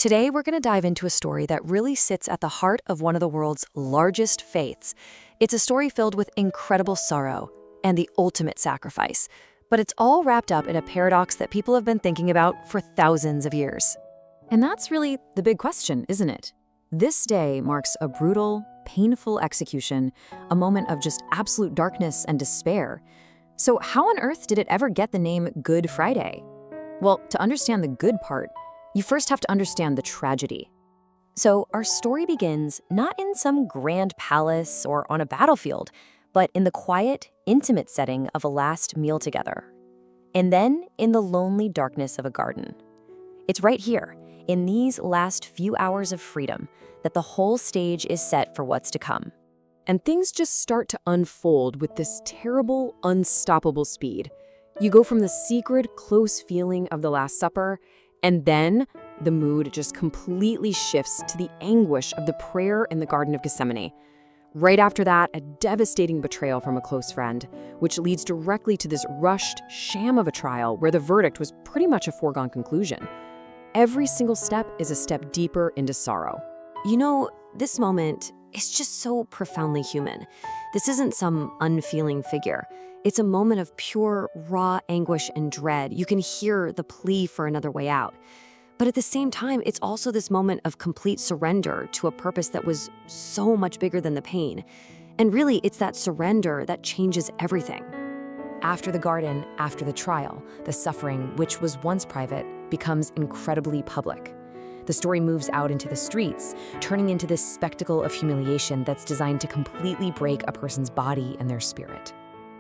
Today, we're going to dive into a story that really sits at the heart of one of the world's largest faiths. It's a story filled with incredible sorrow and the ultimate sacrifice, but it's all wrapped up in a paradox that people have been thinking about for thousands of years. And that's really the big question, isn't it? This day marks a brutal, painful execution, a moment of just absolute darkness and despair. So how on earth did it ever get the name Good Friday? Well, to understand the good part, you first have to understand the tragedy. So our story begins not in some grand palace or on a battlefield, but in the quiet, intimate setting of a last meal together. And then in the lonely darkness of a garden. It's right here, in these last few hours of freedom, that the whole stage is set for what's to come. And things just start to unfold with this terrible, unstoppable speed. You go from the secret, close feeling of the Last Supper, and then the mood just completely shifts to the anguish of the prayer in the Garden of Gethsemane. Right after that, a devastating betrayal from a close friend, which leads directly to this rushed sham of a trial where the verdict was pretty much a foregone conclusion. Every single step is a step deeper into sorrow. You know, this moment is just so profoundly human. This isn't some unfeeling figure. It's a moment of pure, raw anguish and dread. You can hear the plea for another way out. But at the same time, it's also this moment of complete surrender to a purpose that was so much bigger than the pain. And really, it's that surrender that changes everything. After the garden, after the trial, the suffering, which was once private, becomes incredibly public. The story moves out into the streets, turning into this spectacle of humiliation that's designed to completely break a person's body and their spirit.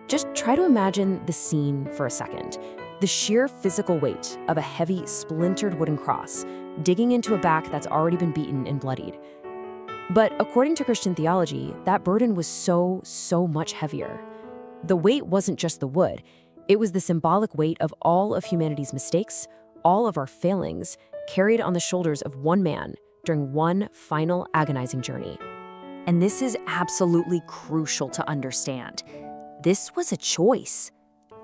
Just try to imagine the scene for a second. The sheer physical weight of a heavy, splintered wooden cross, digging into a back that's already been beaten and bloodied. But according to Christian theology, that burden was so much heavier. The weight wasn't just the wood. It was the symbolic weight of all of humanity's mistakes, all of our failings, carried on the shoulders of one man during one final agonizing journey. And this is absolutely crucial to understand. This was a choice.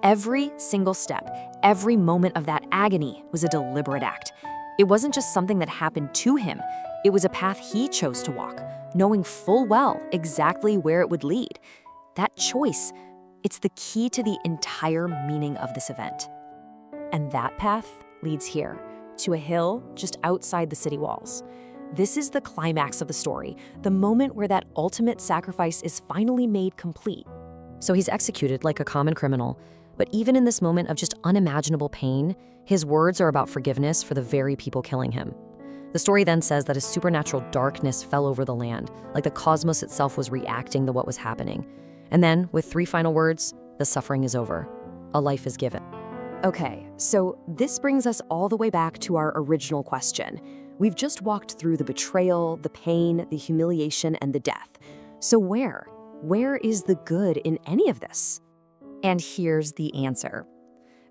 Every single step, every moment of that agony was a deliberate act. It wasn't just something that happened to him. It was a path he chose to walk, knowing full well exactly where it would lead. That choice, it's the key to the entire meaning of this event. And that path leads here, to a hill just outside the city walls. This is the climax of the story, the moment where that ultimate sacrifice is finally made complete. So he's executed like a common criminal, but even in this moment of just unimaginable pain, his words are about forgiveness for the very people killing him. The story then says that a supernatural darkness fell over the land, like the cosmos itself was reacting to what was happening. And then, with 3 final words, the suffering is over. A life is given. Okay, so this brings us all the way back to our original question. We've just walked through the betrayal, the pain, the humiliation, and the death. So where is the good in any of this? And here's the answer.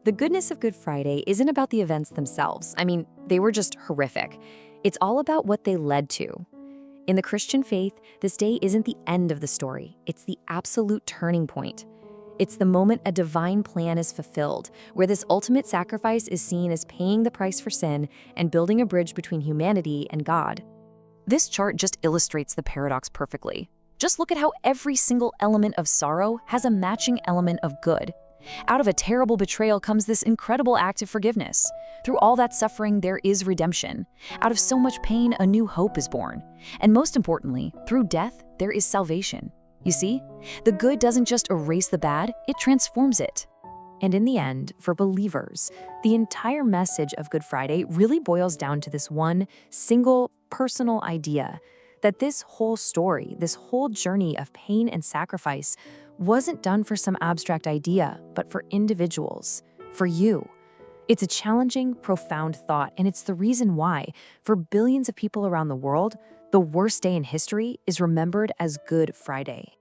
The goodness of Good Friday isn't about the events themselves. I mean, they were just horrific. It's all about what they led to. In the Christian faith, this day isn't the end of the story. It's the absolute turning point. It's the moment a divine plan is fulfilled, where this ultimate sacrifice is seen as paying the price for sin and building a bridge between humanity and God. This chart just illustrates the paradox perfectly. Just look at how every single element of sorrow has a matching element of good. Out of a terrible betrayal comes this incredible act of forgiveness. Through all that suffering, there is redemption. Out of so much pain, a new hope is born. And most importantly, through death, there is salvation. You see, the good doesn't just erase the bad, it transforms it. And in the end, for believers, the entire message of Good Friday really boils down to this one single personal idea, that this whole story, this whole journey of pain and sacrifice wasn't done for some abstract idea, but for individuals, for you. It's a challenging, profound thought, and it's the reason why, for billions of people around the world, the worst day in history is remembered as Good Friday.